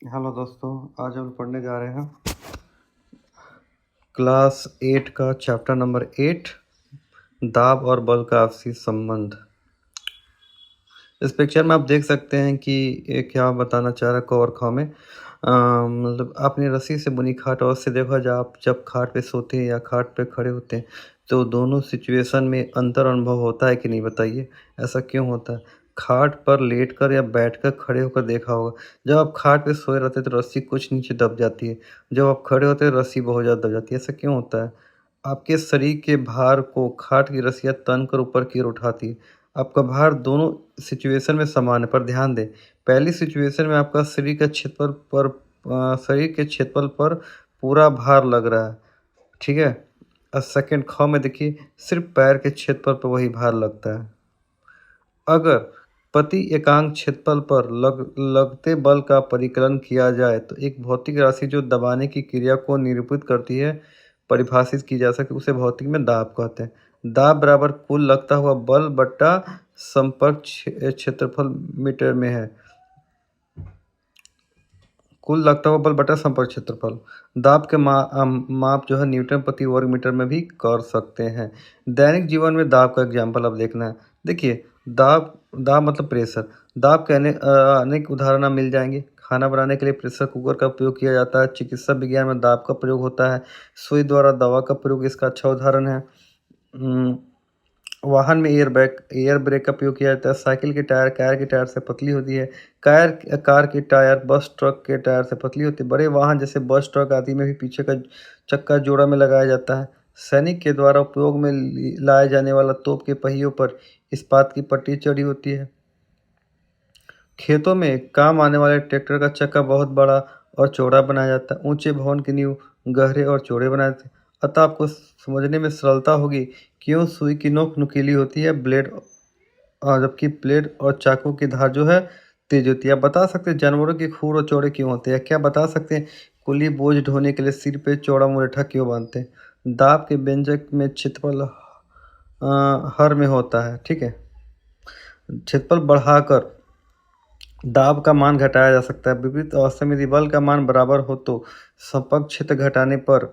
Hello दोस्तों, आज हम पढ़ने जा रहे हैं क्लास 8 का चैप्टर नंबर 8 दाब और बल का आपसी संबंध। इस पिक्चर में आप देख सकते हैं कि ये क्या बताना चाह रहा है क और ख में। मतलब आपने रस्सी से बुनी खाट और से देखा आप जब खाट पे सोते हैं या खाट पे खड़े होते हैं तो दोनों सिचुएशन में अंतर अनुभव होता है कि नहीं, बताइए ऐसा क्यों होता है? खाट पर लेटकर या बैठकर खड़े होकर देखा होगा, जब आप खाट पे सोए रहते हैं तो रस्सी कुछ नीचे दब जाती है, जब आप खड़े होते हैं रस्सी बहुत ज़्यादा दब जाती है। ऐसा क्यों होता है? आपके शरीर के भार को खाट की रस्सियाँ तन कर ऊपर की ओर उठाती है। आपका भार दोनों सिचुएशन में समान है, पर ध्यान दें, पहली सिचुएशन में आपका शरीर के क्षेत्रफल पर पूरा भार लग रहा है, ठीक है? और सेकंड ख में देखिए, सिर्फ पैर के क्षेत्रफल पर वही भार लगता है। अगर प्रति एकांक क्षेत्रफल पर लगते बल का परिकलन किया जाए तो एक भौतिक राशि जो दबाने की क्रिया को निरूपित करती है, परिभाषित की जा सकती है, उसे भौतिक में दाब कहते हैं। दाब बराबर कुल लगता हुआ बल बट्टा संपर्क क्षेत्रफल मीटर में है। कुल लगता हुआ बल बटा संपर्क क्षेत्रफल। दाब के माप जो है न्यूटन प्रति वर्ग मीटर में भी कर सकते हैं। दैनिक जीवन में दाब का एग्जाम्पल अब देखना है। देखिए, दाब दाब मतलब प्रेशर। दाब के अनेक उदाहरण मिल जाएंगे। खाना बनाने के लिए प्रेशर कुकर का उपयोग किया जाता है। चिकित्सा विज्ञान में दाब का प्रयोग होता है। सुई द्वारा दवा का प्रयोग इसका अच्छा उदाहरण है। वाहन में एयर ब्रेक का उपयोग किया जाता है। साइकिल की टायर कार के टायर से पतली होती है। कार की टायर बस ट्रक के टायर से पतली होती है। बड़े वाहन जैसे बस ट्रक आदि में भी पीछे का चक्का जोड़ा में लगाया जाता है। सैनिक के द्वारा उपयोग में लाए जाने वाला तोप के पहियों पर इस्पात की पट्टी चढ़ी होती है। खेतों में काम आने वाले ट्रैक्टर का चक्का बहुत बड़ा और चौड़ा बनाया जाता है। ऊंचे भवन की नींव गहरे और चौड़े बनाए जाते हैं। अतः आपको समझने में सरलता होगी क्यों सुई की नोक नुकीली होती है, जबकि ब्लेड और चाकू की धार जो है तेज होती है। आप बता सकते हैं जानवरों के खूर और चौड़े क्यों होते हैं? क्या बता सकते हैं कुली बोझ ढोने के लिए सिर पे चौड़ा मुरेठा क्यों बांधते हैं? दाब के व्यंजक में क्षेत्रफल हर में होता है, ठीक है? क्षेत्रफल बढ़ाकर दाब का मान घटाया जा सकता है। विपरीत अवस्था में यदि बल का मान बराबर हो तो संपर्क क्षेत्र घटाने पर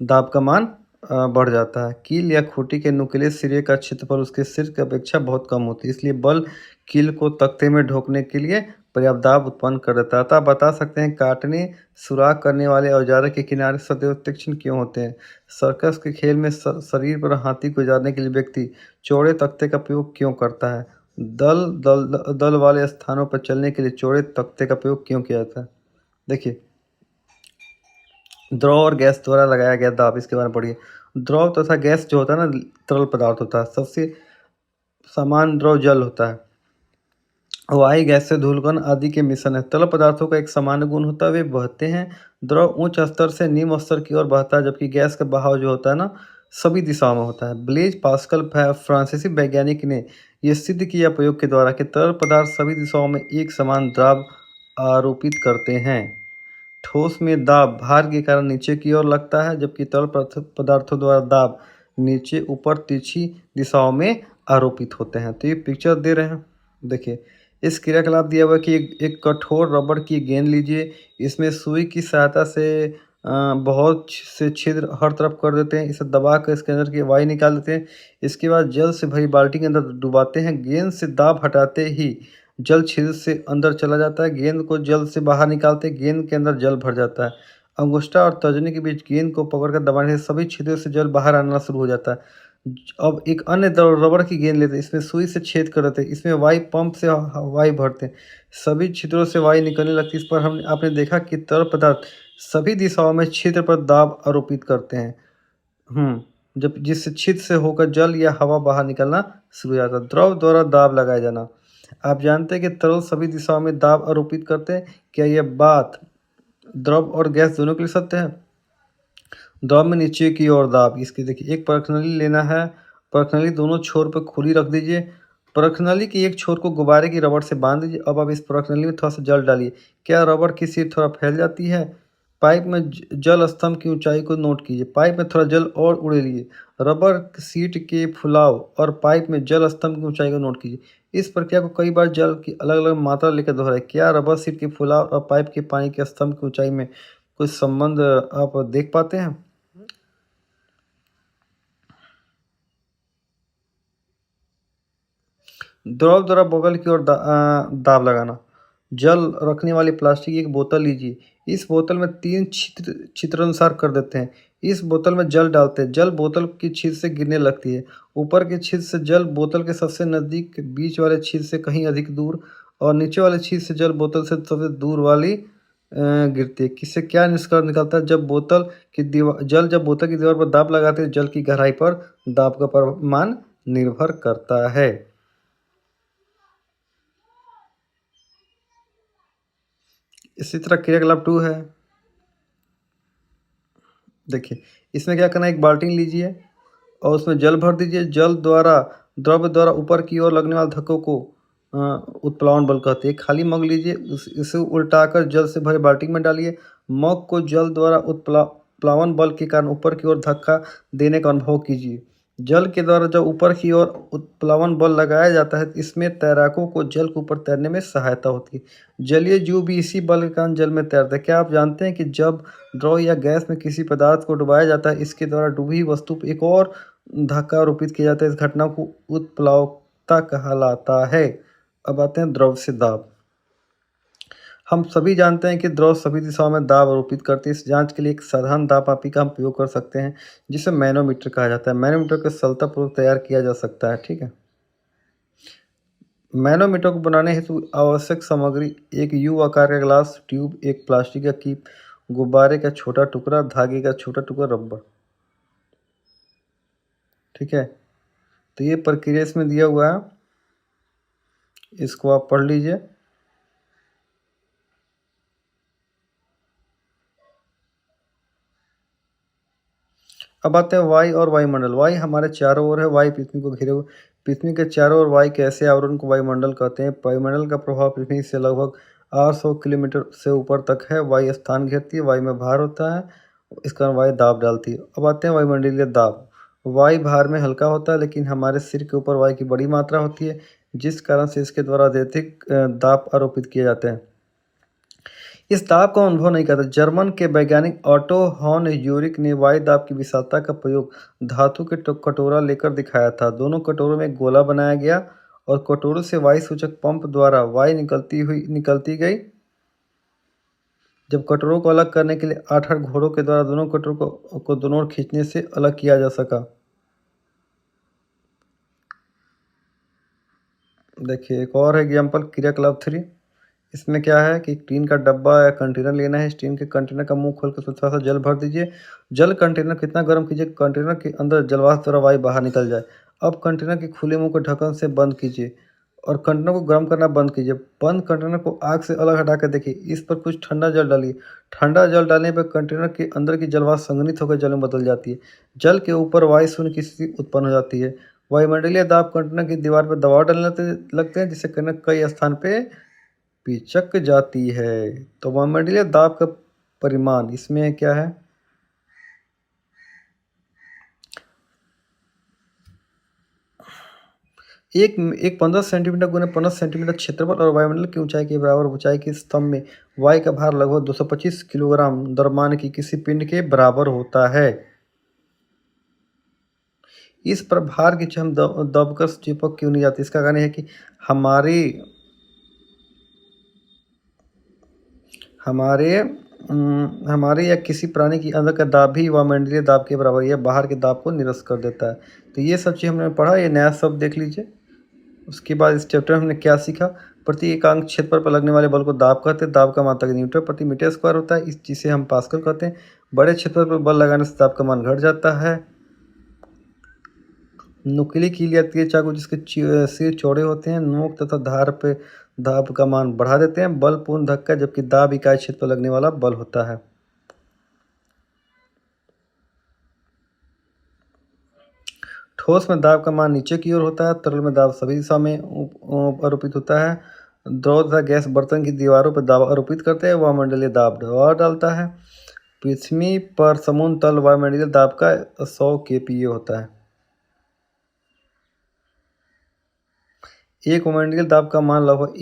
दाब का मान बढ़ जाता है। कील या खूंटी के नुकीले सिरे का क्षेत्रफल उसके सिर की अपेक्षा बहुत कम होती है, इसलिए बल कील को तख्ते में ठोकने के लिए पर्याप्त दाब उत्पन्न कर देता है। अतः बता सकते हैं काटने सुराख करने वाले औजारों के किनारे सदैव तीक्ष्ण क्यों होते हैं? सर्कस के खेल में शरीर पर हाथी गुजारने के लिए व्यक्ति चौड़े तख्ते का प्रयोग क्यों करता है? दल वाले स्थानों पर चलने के लिए चौड़े तख्ते का प्रयोग क्यों किया जाता है? देखिए, द्रव और गैस द्वारा लगाया गया दाब, इसके बारे में पढ़िए। द्रव तथा गैस जो होता है ना, तरल पदार्थ होता है। सबसे समान द्रव जल होता है। वायु गैस से धूलकण आदि के मिश्रण है। तरल पदार्थों का एक सामान्य गुण होता है, वे बहते हैं। द्रव उच्च स्तर से निम्न स्तर की ओर बहता है, जबकि गैस का बहाव जो होता है ना, सभी दिशाओं में होता है। ब्लेज पास्कल फ्रांसीसी वैज्ञानिक ने यह सिद्ध किया प्रयोग के द्वारा कि तरल पदार्थ सभी दिशाओं में एक समान दाब आरोपित करते हैं। ठोस में दाब भार के कारण नीचे की ओर लगता है, जबकि तरल पदार्थों द्वारा दाब नीचे ऊपर तिरछी दिशाओं में आरोपित होते हैं। तो ये पिक्चर दे रहे हैं, देखिए। इस क्रियाकलाप दिया हुआ है कि एक कठोर रबड़ की गेंद लीजिए, इसमें सुई की सहायता से बहुत से छिद्र हर तरफ कर देते हैं, इसे दबा कर इसके अंदर की वायु निकाल देते हैं। इसके बाद जल से भरी बाल्टी के अंदर डुबाते हैं। गेंद से दाब हटाते ही जल छिद्र से अंदर चला जाता है। गेंद को जल से बाहर निकालते गेंद के अंदर जल भर जाता है। अंगुष्ठा और तर्जनी के बीच गेंद को पकड़कर दबाने से सभी छिद्रों से जल बाहर आना शुरू हो जाता है। अब एक अन्य रबड़ की गेंद लेते हैं, इसमें सुई से छेद कर देते हैं, इसमें वायु पंप से वायु भरते हैं, सभी छिद्रों से वायु निकलने लगती है। इस पर आपने देखा कि तरल पदार्थ सभी दिशाओं में छिद्र पर दाब आरोपित करते हैं। जब जिससे छिद्र से होकर जल या हवा बाहर निकलना शुरू हो जाता है। द्रव द्वारा दाब लगाया जाना। आप जानते हैं कि तरल सभी दिशाओं में दाब आरोपित करते हैं। क्या यह बात द्रव और गैस दोनों के लिए सत्य है? द्रव में नीचे की ओर दाब, इसकी देखिए, एक परखनली लेना है। परखनली दोनों छोर पर खुली रख दीजिए। परखनली की एक छोर को गुब्बारे की रबड़ से बांध दीजिए। अब आप इस परखनली में थोड़ा सा जल डालिए। क्या रबड़ की सीट थोड़ा फैल जाती है? पाइप में जल स्तंभ की ऊंचाई को नोट कीजिए। पाइप में थोड़ा जल और उड़ेलिए। रबर सीट के फुलाव और पाइप में जल स्तंभ की ऊंचाई को नोट कीजिए। इस प्रक्रिया को कई बार जल की अलग अलग मात्रा लेकर दोहराए। क्या रबर सीट के फुलाव और पाइप के पानी के स्तंभ की ऊंचाई में कोई संबंध आप देख पाते हैं? द्रव द्वारा बगल की ओर दाब लगाना। जल रखने वाली प्लास्टिक की एक बोतल लीजिए। इस बोतल में 3 छिद्रानुसार कर देते हैं। इस बोतल में जल डालते हैं। जल बोतल की छिद्र से गिरने लगती है। ऊपर के छिद्र से जल बोतल के सबसे नज़दीक, बीच वाले छिद्र से कहीं अधिक दूर और नीचे वाले छिद्र से जल बोतल से सबसे दूर वाली गिरती है। किससे क्या निष्कर्ष निकलता है? जब बोतल की दीवार पर दाब लगाते हैं, जल की गहराई पर दाब का परिमाण निर्भर करता है। इसी तरह क्रियाकलाप 2 है। देखिए, इसमें क्या करना है, एक बाल्टी लीजिए और उसमें जल भर दीजिए। द्रव्य द्वारा ऊपर की ओर लगने वाले धक्कों को उत्प्लावन बल कहते हैं। खाली मग लीजिए, इसे उल्टाकर जल से भरे बाल्टी में डालिए। मग को जल द्वारा प्लावन बल के कारण ऊपर की ओर धक्का देने का अनुभव कीजिए। जल के द्वारा जब ऊपर की ओर उत्प्लावन बल लगाया जाता है, इसमें तैराकों को जल के ऊपर तैरने में सहायता होती है। जलीय जीव भी इसी बल के कारण जल में तैरते हैं। क्या आप जानते हैं कि जब द्रव या गैस में किसी पदार्थ को डुबाया जाता है, इसके द्वारा डूबी हुई वस्तु पर एक और धक्का आरोपित किया जाता है? इस घटना को उत्प्लावकता कहलाता है। अब आते हैं द्रव से दाब। हम सभी जानते हैं कि द्रव सभी दिशाओं में दाब आरोपित करती है। इस जांच के लिए एक साधारण दाब मापी का हम प्रयोग कर सकते हैं, जिसे मैनोमीटर कहा जाता है। मैनोमीटर को सरलतापूर्वक तैयार किया जा सकता है। ठीक है। मैनोमीटर को बनाने हेतु आवश्यक सामग्री: एक यू आकार का ग्लास ट्यूब, एक प्लास्टिक का कीप, गुब्बारे का छोटा टुकड़ा, धागे का छोटा टुकड़ा, रबर। ठीक है। तो ये प्रक्रिया इसमें दिया हुआ है, इसको आप पढ़ लीजिए। अब आते हैं वायु और वायुमंडल। वायु हमारे चारों ओर है। वायु पृथ्वी को घेरे हुए। पृथ्वी के चारों ओर वायु के ऐसे आवरण को वायुमंडल कहते हैं। वायुमंडल का प्रभाव पृथ्वी से लगभग 800 किलोमीटर से ऊपर तक है। वायु स्थान घेरती है। वायु में भार होता है, इस कारण वायु दाब डालती है। अब आते हैं वायुमंडलीय दाब। वायु भार में हल्का होता है, लेकिन हमारे सिर के ऊपर वायु की बड़ी मात्रा होती है, जिस कारण से इसके द्वारा अत्यधिक दाब आरोपित किए जाते हैं। इस दाब का अनुभव नहीं करता। जर्मन के वैज्ञानिक ऑटो हॉर्न यूरिक ने वायु दाब की विशालता का प्रयोग धातु के कटोरा लेकर दिखाया था। दोनों कटोरों में एक गोला बनाया गया और कटोरों से वायु सूचक पंप द्वारा वायु निकलती गई। जब कटोरों को अलग करने के लिए 8 घोड़ों के द्वारा दोनों कटोरों को दोनों ओर खींचने से अलग किया जा सका। देखिए, एक और है एग्जाम्पल, क्रियाकलाप 3। इसमें क्या है कि टीन का डब्बा या कंटेनर लेना है। इस टीन के कंटेनर का मुंह खोलकर उसमें थोड़ा सा जल भर दीजिए। जल कंटेनर कितना गर्म कीजिए, कंटेनर के अंदर जलवाष्प द्वारा वायु बाहर निकल जाए। अब कंटेनर के खुले मुंह को ढक्कन से बंद कीजिए और कंटेनर को गर्म करना बंद कीजिए। बंद कंटेनर को आग से अलग हटा कर देखिए। इस पर कुछ ठंडा जल डालिए। ठंडा जल डालने पर कंटेनर के अंदर की जलवाष्प संघनित होकर जल में बदल जाती है। जल के ऊपर वायु शून्य की स्थिति उत्पन्न हो जाती है। वायुमंडलीय दाब कंटेनर की दीवार पर दबाव डालने लगते हैं, जिससे कंटेनर कई स्थान पे पिचक जाती है। तो वायुमंडलीय दाब का परिमाण इसमें क्या है, एक 15 सेंटीमीटर गुने 15 सेंटीमीटर क्षेत्रफल और वायुमंडल की ऊंचाई के बराबर ऊंचाई के स्तंभ में वायु का भार लगभग 225 किलोग्राम द्रव्यमान की किसी पिंड के बराबर होता है। इस पर भार की हम दबकर चिपक क्यों नहीं जाती? इसका कारण है कि हमारे हमारे या किसी प्राणी के अंदर का दाब भी वायुमंडलीय दाब के बराबर या बाहर के दाब को निरस्त कर देता है। तो ये सब चीज़ हमने पढ़ा। ये नया शब्द देख लीजिए। उसके बाद इस चैप्टर में हमने क्या सीखा? प्रति एकांक क्षेत्रफल पर लगने वाले बल को दाब कहते हैं। दाब का मात्रक न्यूटन प्रति मीटर स्क्वायर होता है, जिसे हम पास्कल कहते हैं। बड़े क्षेत्रफल पर बल लगाने से दाब का मान घट जाता है। नुकीली कील या तेज चाकू जिसके सिर चौड़े होते हैं, नोक तथा धार पे दाब का मान बढ़ा देते हैं। बल पूर्ण धक्का, जबकि दाब इकाई क्षेत्र पर लगने वाला बल होता है। ठोस में दाब का मान नीचे की ओर होता है। तरल में दाब सभी दिशा में आरोपित होता है। द्रव तथा गैस बर्तन की दीवारों पर दाब आरोपित करते हैं। वायुमंडलीय दाब दबाव डालता है। पृथ्वी पर समुद्र तल वायुमंडलीय दाब का 100 kPa होता है। एक वायुमंडलीय दाब का मान लगभग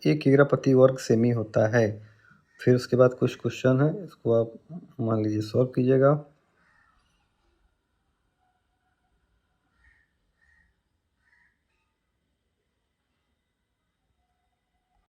1 किग्रा प्रति वर्ग सेमी होता है। फिर उसके बाद कुछ क्वेश्चन है, इसको आप मान लीजिए सॉल्व कीजिएगा।